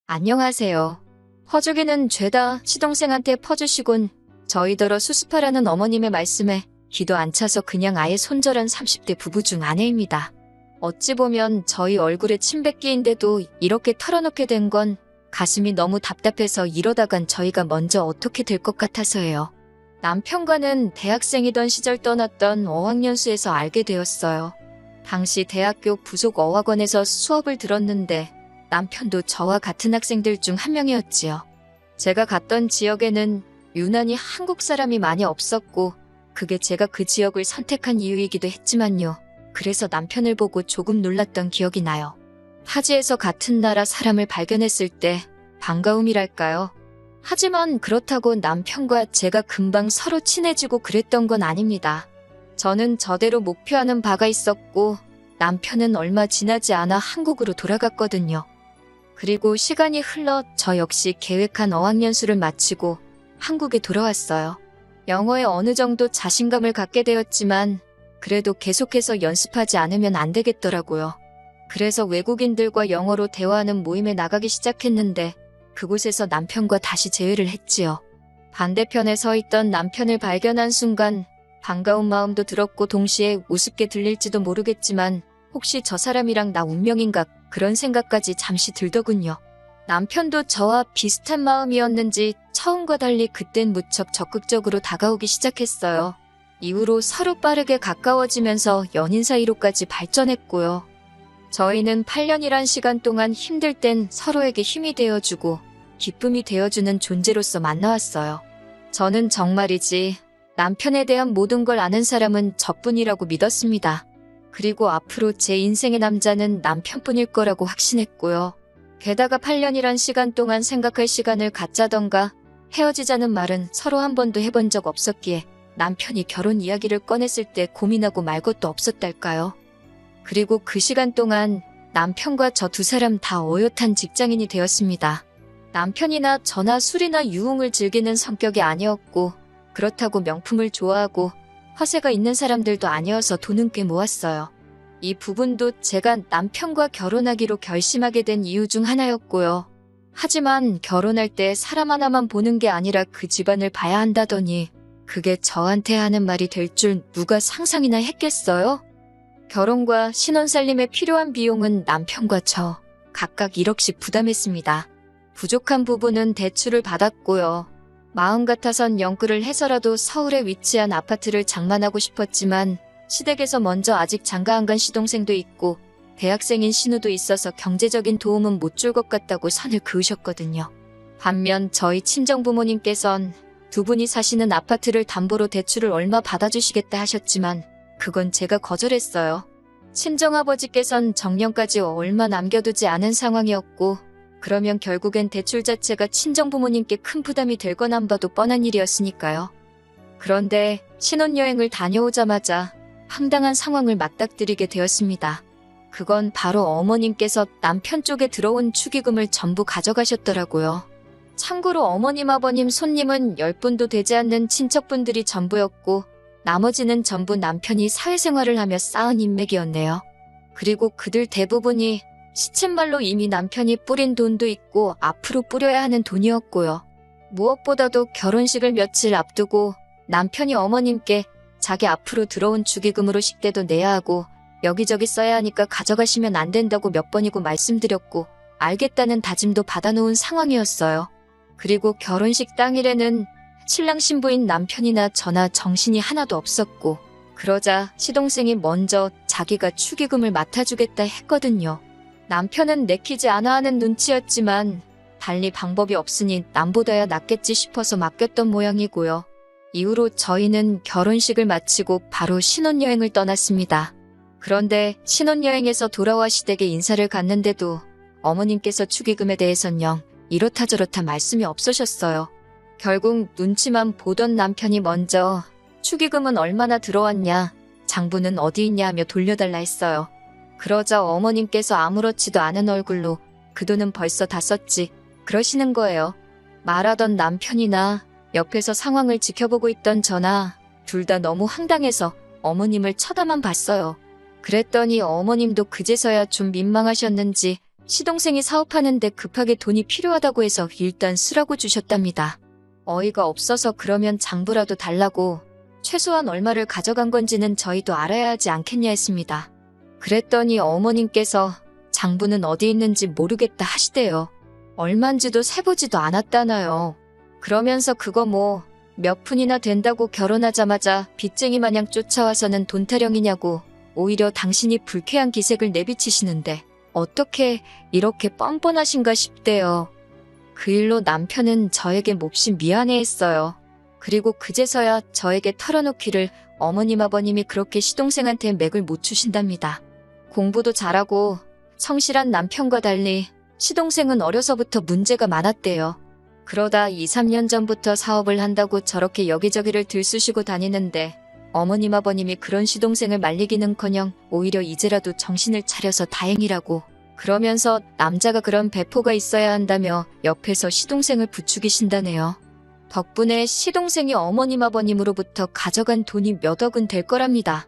안녕하세요. 퍼주기는 죄다 시동생한테 퍼주시곤 저희더러 수습하라는 어머님의 말씀에 귀도 안 차서 그냥 아예 손절한 30대 부부 중 아내입니다. 어찌 보면 저희 얼굴에 침뱉기인데도 이렇게 털어놓게 된 건 가슴이 너무 답답해서 이러다간 저희가 먼저 어떻게 될 것 같아서예요. 남편과는 대학생이던 시절 떠났던 어학연수에서 알게 되었어요. 당시 대학교 부속 어학원에서 수업을 들었는데 남편도 저와 같은 학생들 중 한 명이었지요. 제가 갔던 지역에는 유난히 한국 사람이 많이 없었고 그게 제가 그 지역을 선택한 이유이기도 했지만요. 그래서 남편을 보고 조금 놀랐던 기억이 나요. 타지에서 같은 나라 사람을 발견했을 때 반가움이랄까요. 하지만 그렇다고 남편과 제가 금방 서로 친해지고 그랬던 건 아닙니다. 저는 저대로 목표하는 바가 있었고 남편은 얼마 지나지 않아 한국으로 돌아갔거든요. 그리고 시간이 흘러 저 역시 계획한 어학연수를 마치고 한국에 돌아왔어요. 영어에 어느 정도 자신감을 갖게 되었지만 그래도 계속해서 연습하지 않으면 안 되겠더라고요. 그래서 외국인들과 영어로 대화하는 모임에 나가기 시작했는데 그곳에서 남편과 다시 재회를 했지요. 반대편에 서 있던 남편을 발견한 순간 반가운 마음도 들었고 동시에 우습게 들릴지도 모르겠지만 혹시 저 사람이랑 나 운명인가 그런 생각까지 잠시 들더군요. 남편도 저와 비슷한 마음이었는지 처음과 달리 그땐 무척 적극적으로 다가오기 시작했어요. 이후로 서로 빠르게 가까워지면서 연인 사이로까지 발전했고요. 저희는 8년이란 시간 동안 힘들 땐 서로에게 힘이 되어주고 기쁨이 되어주는 존재로서 만나왔어요. 저는 정말이지 남편에 대한 모든 걸 아는 사람은 저뿐이라고 믿었습니다. 그리고 앞으로 제 인생의 남자는 남편뿐일 거라고 확신했고요. 게다가 8년이란 시간 동안 생각할 시간을 갖자던가 헤어지자는 말은 서로 한 번도 해본 적 없었기에 남편이 결혼 이야기를 꺼냈을 때 고민하고 말 것도 없었달까요. 그리고 그 시간 동안 남편과 저 두 사람 다 어엿한 직장인이 되었습니다. 남편이나 저나 술이나 유흥을 즐기는 성격이 아니었고 그렇다고 명품을 좋아하고 허세가 있는 사람들도 아니어서 돈은 꽤 모았어요. 이 부분도 제가 남편과 결혼하기로 결심하게 된 이유 중 하나였고요. 하지만 결혼할 때 사람 하나만 보는 게 아니라 그 집안을 봐야 한다더니 그게 저한테 하는 말이 될 줄 누가 상상이나 했겠어요? 결혼과 신혼살림에 필요한 비용은 남편과 저 각각 1억씩 부담했습니다. 부족한 부분은 대출을 받았고요. 마음 같아선 영끌을 해서라도 서울에 위치한 아파트를 장만하고 싶었지만 시댁에서 먼저 아직 장가 안 간 시동생도 있고 대학생인 신우도 있어서 경제적인 도움은 못 줄 것 같다고 선을 그으셨거든요. 반면 저희 친정부모님께선 두 분이 사시는 아파트를 담보로 대출을 얼마 받아주시겠다 하셨지만 그건 제가 거절했어요. 친정아버지께선 정년까지 얼마 남겨두지 않은 상황이었고 그러면 결국엔 대출 자체가 친정부모님께 큰 부담이 될 건 안 봐도 뻔한 일이었으니까요. 그런데 신혼여행을 다녀오자마자 황당한 상황을 맞닥뜨리게 되었습니다. 그건 바로 어머님께서 남편 쪽에 들어온 축의금을 전부 가져가셨더라고요. 참고로 어머님 아버님 손님은 10분도 되지 않는 친척분들이 전부였고 나머지는 전부 남편이 사회생활을 하며 쌓은 인맥이었네요. 그리고 그들 대부분이 시쳇말로 이미 남편이 뿌린 돈도 있고 앞으로 뿌려야 하는 돈이었고요. 무엇보다도 결혼식을 며칠 앞두고 남편이 어머님께 자기 앞으로 들어온 축의금으로 식대도 내야 하고 여기저기 써야 하니까 가져가시면 안 된다고 몇 번이고 말씀드렸고 알겠다는 다짐도 받아놓은 상황이었어요. 그리고 결혼식 당일에는 신랑 신부인 남편이나 저나 정신이 하나도 없었고 그러자 시동생이 먼저 자기가 축의금을 맡아주겠다 했거든요. 남편은 내키지 않아 하는 눈치였지만 달리 방법이 없으니 남보다야 낫겠지 싶어서 맡겼던 모양이고요. 이후로 저희는 결혼식을 마치고 바로 신혼여행을 떠났습니다. 그런데 신혼여행에서 돌아와 시댁에 인사를 갔는데도 어머님께서 축의금에 대해선 영 이렇다 저렇다 말씀이 없으셨어요. 결국 눈치만 보던 남편이 먼저 축의금은 얼마나 들어왔냐, 장부는 어디 있냐 하며 돌려달라 했어요. 그러자 어머님께서 아무렇지도 않은 얼굴로 그 돈은 벌써 다 썼지 그러시는 거예요. 말하던 남편이나 옆에서 상황을 지켜보고 있던 저나 둘 다 너무 황당해서 어머님을 쳐다만 봤어요. 그랬더니 어머님도 그제서야 좀 민망하셨는지 시동생이 사업하는데 급하게 돈이 필요하다고 해서 일단 쓰라고 주셨답니다. 어이가 없어서 그러면 장부라도 달라고 최소한 얼마를 가져간 건지는 저희도 알아야 하지 않겠냐 했습니다. 그랬더니 어머님께서 장부는 어디 있는지 모르겠다 하시대요. 얼만지도 세보지도 않았다나요. 그러면서 그거 뭐 몇 푼이나 된다고 결혼하자마자 빚쟁이 마냥 쫓아와서는 돈 타령이냐고 오히려 당신이 불쾌한 기색을 내비치시는데 어떻게 이렇게 뻔뻔하신가 싶대요. 그 일로 남편은 저에게 몹시 미안해했어요. 그리고 그제서야 저에게 털어놓기를 어머님 아버님이 그렇게 시동생한테 맥을 못 추신답니다. 공부도 잘하고 성실한 남편과 달리 시동생은 어려서부터 문제가 많았대요. 그러다 2, 3년 전부터 사업을 한다고 저렇게 여기저기를 들쑤시고 다니는데 어머님 아버님이 그런 시동생을 말리기는커녕 오히려 이제라도 정신을 차려서 다행이라고 그러면서 남자가 그런 배포가 있어야 한다며 옆에서 시동생을 부추기신다네요. 덕분에 시동생이 어머님 아버님으로부터 가져간 돈이 몇 억은 될 거랍니다.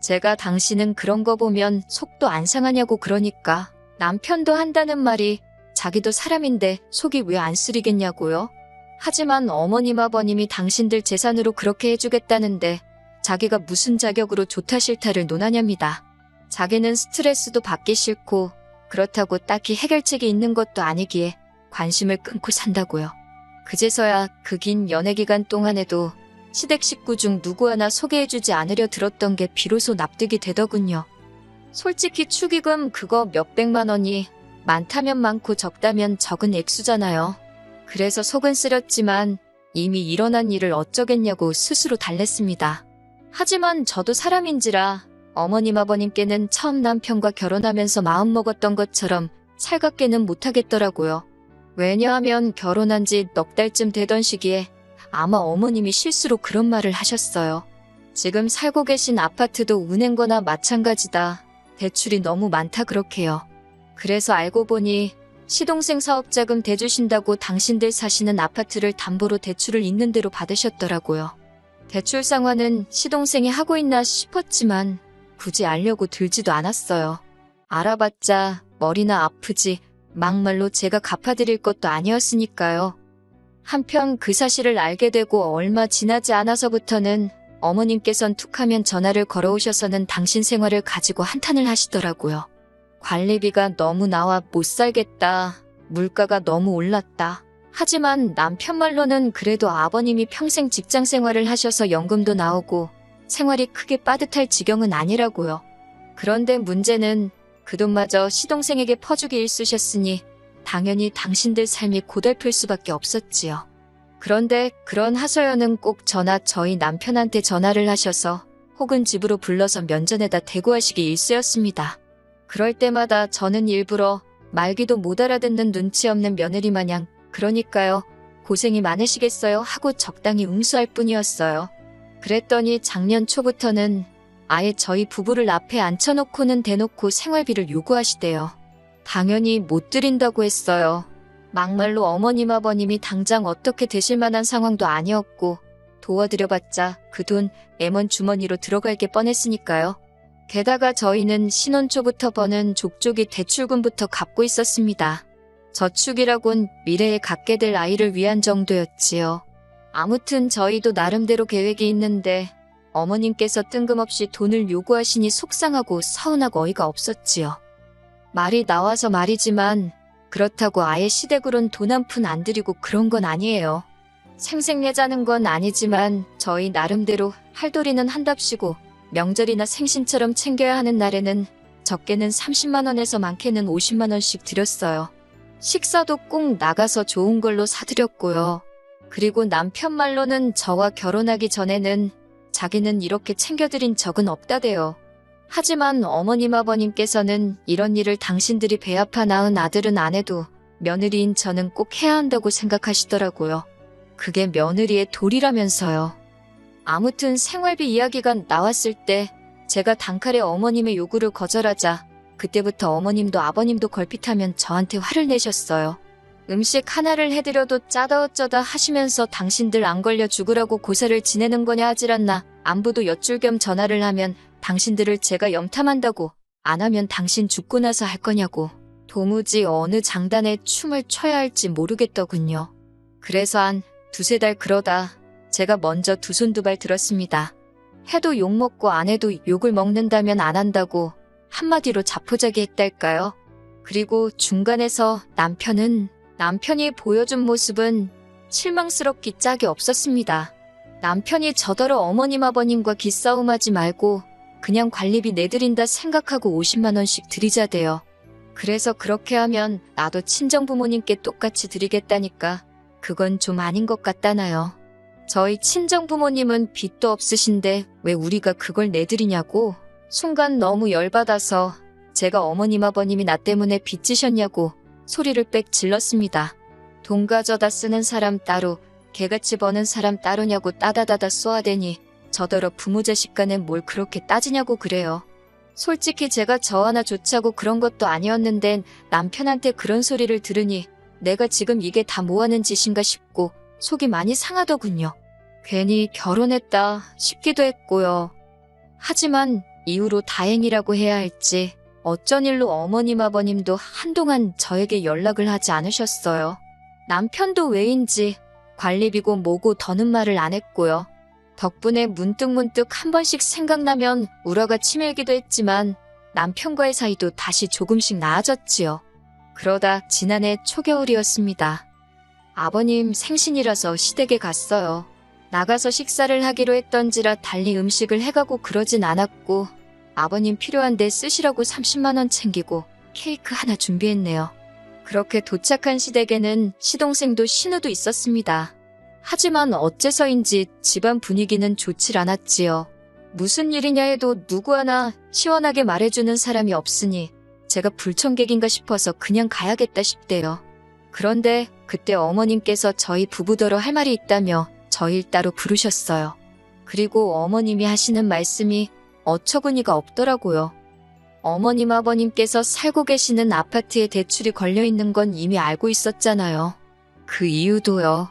제가 당신은 그런 거 보면 속도 안 상하냐고 그러니까 남편도 한다는 말이 자기도 사람인데 속이 왜 안 쓰리겠냐고요. 하지만 어머님 아버님이 당신들 재산으로 그렇게 해주겠다는데 자기가 무슨 자격으로 좋다 싫다를 논하냐입니다. 자기는 스트레스도 받기 싫고 그렇다고 딱히 해결책이 있는 것도 아니기에 관심을 끊고 산다고요. 그제서야 그 긴 연애 기간 동안에도 시댁 식구 중 누구 하나 소개해주지 않으려 들었던 게 비로소 납득이 되더군요. 솔직히 축의금 그거 몇백만 원이 많다면 많고 적다면 적은 액수잖아요. 그래서 속은 쓰렸지만 이미 일어난 일을 어쩌겠냐고 스스로 달랬습니다. 하지만 저도 사람인지라 어머님 아버님께는 처음 남편과 결혼하면서 마음먹었던 것처럼 살갑게는 못하겠더라고요. 왜냐하면 결혼한 지 넉 달쯤 되던 시기에 아마 어머님이 실수로 그런 말을 하셨어요. 지금 살고 계신 아파트도 은행거나 마찬가지다. 대출이 너무 많다 그렇게요. 그래서 알고 보니 시동생 사업자금 대주신다고 당신들 사시는 아파트를 담보로 대출을 있는 대로 받으셨더라고요. 대출 상환은 시동생이 하고 있나 싶었지만 굳이 알려고 들지도 않았어요. 알아봤자 머리나 아프지 막말로 제가 갚아드릴 것도 아니었으니까요. 한편 그 사실을 알게 되고 얼마 지나지 않아서부터는 어머님께선 툭하면 전화를 걸어오셔서는 당신 생활을 가지고 한탄을 하시더라고요. 관리비가 너무 나와 못 살겠다. 물가가 너무 올랐다. 하지만 남편 말로는 그래도 아버님이 평생 직장 생활을 하셔서 연금도 나오고 생활이 크게 빠듯할 지경은 아니라고요. 그런데 문제는 그 돈마저 시동생에게 퍼주기 일쑤셨으니 당연히 당신들 삶이 고달플 수밖에 없었지요. 그런데 그런 하소연은 꼭 저희 남편한테 전화를 하셔서 혹은 집으로 불러서 면전에다 대고 하시기 일쑤였습니다. 그럴 때마다 저는 일부러 말귀도 못 알아듣는 눈치 없는 며느리 마냥 그러니까요. 고생이 많으시겠어요 하고 적당히 응수할 뿐이었어요. 그랬더니 작년 초부터는 아예 저희 부부를 앞에 앉혀놓고는 대놓고 생활비를 요구하시대요. 당연히 못 드린다고 했어요. 막말로 어머님 아버님이 당장 어떻게 되실 만한 상황도 아니었고 도와드려봤자 그 돈 M1 주머니로 들어갈 게 뻔했으니까요. 게다가 저희는 신혼 초부터 버는 족족이 대출금부터 갚고 있었습니다. 저축이라곤 미래에 갖게 될 아이를 위한 정도였지요. 아무튼 저희도 나름대로 계획이 있는데 어머님께서 뜬금없이 돈을 요구하시니 속상하고 서운하고 어이가 없었지요. 말이 나와서 말이지만 그렇다고 아예 시댁으론 돈 한 푼 안 드리고 그런 건 아니에요. 생색내자는 건 아니지만 저희 나름대로 할도리는 한답시고 명절이나 생신처럼 챙겨야 하는 날에는 적게는 30만 원에서 많게는 50만 원씩 드렸어요. 식사도 꼭 나가서 좋은 걸로 사드렸고요. 그리고 남편 말로는 저와 결혼하기 전에는 자기는 이렇게 챙겨드린 적은 없다대요. 하지만 어머님 아버님께서는 이런 일을 당신들이 배 아파 낳은 아들은 안 해도 며느리인 저는 꼭 해야 한다고 생각하시더라고요. 그게 며느리의 도리라면서요. 아무튼 생활비 이야기가 나왔을 때 제가 단칼에 어머님의 요구를 거절하자 그때부터 어머님도 아버님도 걸핏하면 저한테 화를 내셨어요. 음식 하나를 해드려도 짜다 어쩌다 하시면서 당신들 안 걸려 죽으라고 고사를 지내는 거냐 하질 않나. 안부도 여쭐 겸 전화를 하면 당신들을 제가 염탐한다고 안 하면 당신 죽고 나서 할 거냐고 도무지 어느 장단에 춤을 춰야 할지 모르겠더군요. 그래서 한 두세 달 그러다 제가 먼저 두 손 두 발 들었습니다. 해도 욕먹고 안 해도 욕을 먹는다면 안 한다고 한마디로 자포자기 했달까요? 그리고 중간에서 남편이 보여준 모습은 실망스럽기 짝이 없었습니다. 남편이 저더러 어머님 아버님과 기싸움하지 말고 그냥 관리비 내드린다 생각하고 50만 원씩 드리자대요. 그래서 그렇게 하면 나도 친정부모님께 똑같이 드리겠다니까 그건 좀 아닌 것 같다나요. 저희 친정부모님은 빚도 없으신데 왜 우리가 그걸 내드리냐고 순간 너무 열받아서 제가 어머님 아버님이 나 때문에 빚지셨냐고 소리를 빽 질렀습니다. 돈 가져다 쓰는 사람 따로 개같이 버는 사람 따로냐고 따다다다 쏘아대니 저더러 부모 자식 간에 뭘 그렇게 따지냐고 그래요. 솔직히 제가 저 하나 좋자고 그런 것도 아니었는데 남편한테 그런 소리를 들으니 내가 지금 이게 다 뭐하는 짓인가 싶고 속이 많이 상하더군요. 괜히 결혼했다 싶기도 했고요. 하지만 이후로 다행이라고 해야 할지 어쩐 일로 어머님 아버님도 한동안 저에게 연락을 하지 않으셨어요. 남편도 왜인지 관리비고 뭐고 더는 말을 안 했고요. 덕분에 문득문득 한 번씩 생각나면 우라가 치밀기도 했지만 남편과의 사이도 다시 조금씩 나아졌지요. 그러다 지난해 초겨울이었습니다. 아버님 생신이라서 시댁에 갔어요. 나가서 식사를 하기로 했던지라 달리 음식을 해가고 그러진 않았고 아버님 필요한데 쓰시라고 30만 원 챙기고 케이크 하나 준비했네요. 그렇게 도착한 시댁에는 시동생도 신우도 있었습니다. 하지만 어째서인지 집안 분위기는 좋질 않았지요. 무슨 일이냐 해도 누구 하나 시원하게 말해주는 사람이 없으니 제가 불청객인가 싶어서 그냥 가야겠다 싶대요. 그런데 그때 어머님께서 저희 부부더러 할 말이 있다며 저희 따로 부르셨어요. 그리고 어머님이 하시는 말씀이 어처구니가 없더라고요. 어머님 아버님께서 살고 계시는 아파트에 대출이 걸려있는 건 이미 알고 있었잖아요. 그 이유도요.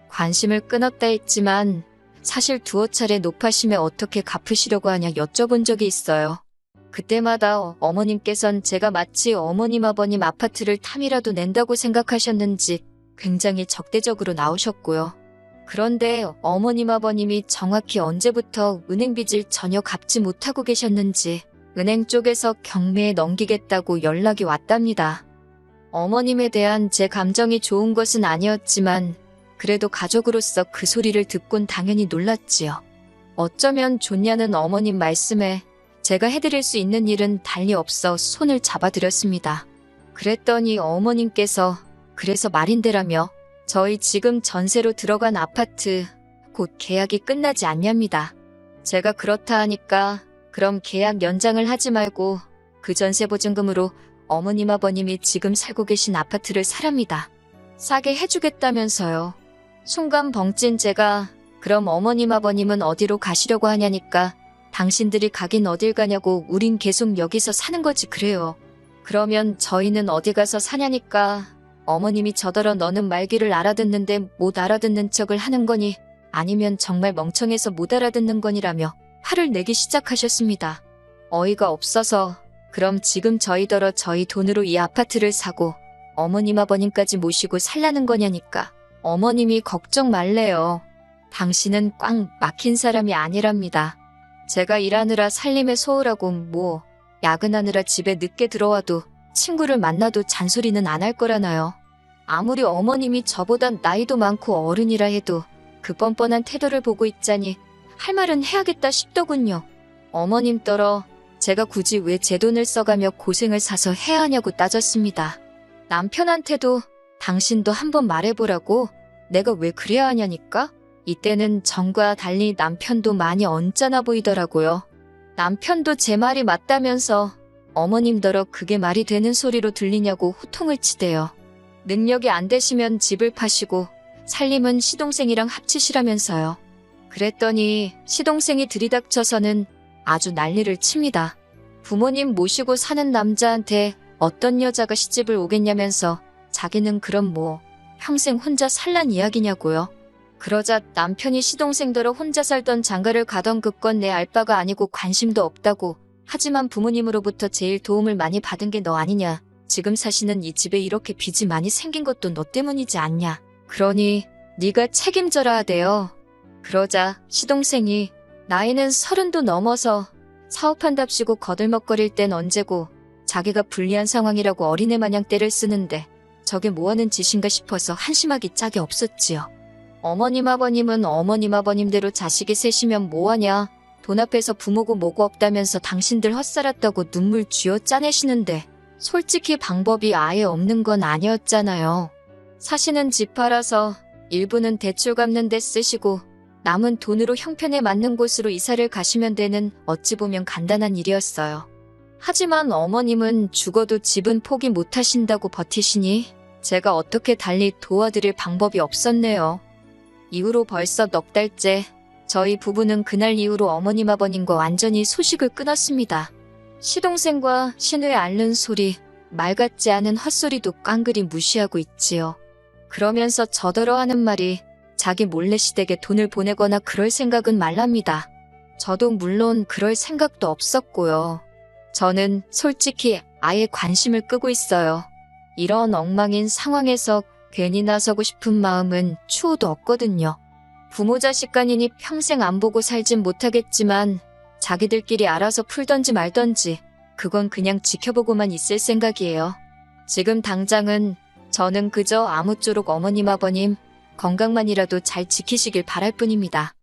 관심을 끊었다 했지만 사실 두어 차례 높아심에 어떻게 갚으시려고 하냐 여쭤본 적이 있어요. 그때마다 어머님께선 제가 마치 어머님 아버님 아파트를 탐이라도 낸다고 생각하셨는지 굉장히 적대적으로 나오셨고요. 그런데 어머님 아버님이 정확히 언제부터 은행 빚을 전혀 갚지 못하고 계셨는지 은행 쪽에서 경매에 넘기겠다고 연락이 왔답니다. 어머님에 대한 제 감정이 좋은 것은 아니었지만 그래도 가족으로서 그 소리를 듣곤 당연히 놀랐지요. 어쩌면 좋냐는 어머님 말씀에 제가 해드릴 수 있는 일은 달리 없어 손을 잡아드렸습니다. 그랬더니 어머님께서 그래서 말인데라며 저희 지금 전세로 들어간 아파트 곧 계약이 끝나지 않냐입니다. 제가 그렇다 하니까 그럼 계약 연장을 하지 말고 그 전세 보증금으로 어머님 아버님이 지금 살고 계신 아파트를 사랍니다. 싸게 해주겠다면서요. 순간 벙찐 제가 그럼 어머님 아버님은 어디로 가시려고 하냐니까 당신들이 가긴 어딜 가냐고 우린 계속 여기서 사는 거지 그래요. 그러면 저희는 어디 가서 사냐니까 어머님이 저더러 너는 말귀를 알아듣는데 못 알아듣는 척을 하는 거니 아니면 정말 멍청해서 못 알아듣는 거니라며 화를 내기 시작하셨습니다. 어이가 없어서 그럼 지금 저희더러 저희 돈으로 이 아파트를 사고 어머님 아버님까지 모시고 살라는 거냐니까 어머님이 걱정 말래요. 당신은 꽉 막힌 사람이 아니랍니다. 제가 일하느라 살림에 소홀하고 뭐 야근하느라 집에 늦게 들어와도 친구를 만나도 잔소리는 안 할 거라나요. 아무리 어머님이 저보단 나이도 많고 어른이라 해도 그 뻔뻔한 태도를 보고 있자니 할 말은 해야겠다 싶더군요. 어머님 떨어 제가 굳이 왜 제 돈을 써가며 고생을 사서 해야 하냐고 따졌습니다. 남편한테도 당신도 한번 말해보라고 내가 왜 그래야 하냐니까? 이때는 전과 달리 남편도 많이 언짢아 보이더라고요. 남편도 제 말이 맞다면서 어머님더러 그게 말이 되는 소리로 들리냐고 호통을 치대요. 능력이 안 되시면 집을 파시고 살림은 시동생이랑 합치시라면서요. 그랬더니 시동생이 들이닥쳐서는 아주 난리를 칩니다. 부모님 모시고 사는 남자한테 어떤 여자가 시집을 오겠냐면서 자기는 그럼 뭐 평생 혼자 살란 이야기냐고요. 그러자 남편이 시동생더러 혼자 살던 장가를 가던 그건 내 알 바가 아니고 관심도 없다고 하지만 부모님으로부터 제일 도움을 많이 받은 게 너 아니냐 지금 사시는 이 집에 이렇게 빚이 많이 생긴 것도 너 때문이지 않냐. 그러니 네가 책임져라 하대요. 그러자 시동생이 나이는 30도 넘어서 사업한답시고 거들먹거릴 땐 언제고 자기가 불리한 상황이라고 어린애 마냥 떼를 쓰는데 저게 뭐하는 짓인가 싶어서 한심하기 짝이 없었지요. 어머님 아버님은 어머님 아버님대로 자식이 셋이면 뭐하냐. 돈 앞에서 부모고 뭐고 없다면서 당신들 헛살았다고 눈물 쥐어 짜내시는데 솔직히 방법이 아예 없는 건 아니었잖아요. 사시는 집 팔아서 일부는 대출 갚는 데 쓰시고 남은 돈으로 형편에 맞는 곳으로 이사를 가시면 되는 어찌 보면 간단한 일이었어요. 하지만 어머님은 죽어도 집은 포기 못하신다고 버티시니 제가 어떻게 달리 도와드릴 방법이 없었네요. 이후로 벌써 넉 달째 저희 부부는 그날 이후로 어머님 아버님과 완전히 소식을 끊었습니다. 시동생과 신우의 앓는 소리, 말 같지 않은 헛소리도 깡그리 무시하고 있지요. 그러면서 저더러 하는 말이 자기 몰래 시댁에 돈을 보내거나 그럴 생각은 말랍니다. 저도 물론 그럴 생각도 없었고요. 저는 솔직히 아예 관심을 끄고 있어요. 이런 엉망인 상황에서 괜히 나서고 싶은 마음은 추호도 없거든요. 부모 자식 간이니 평생 안 보고 살진 못하겠지만 자기들끼리 알아서 풀던지 말던지 그건 그냥 지켜보고만 있을 생각이에요. 지금 당장은 저는 그저 아무쪼록 어머님 아버님 건강만이라도 잘 지키시길 바랄 뿐입니다.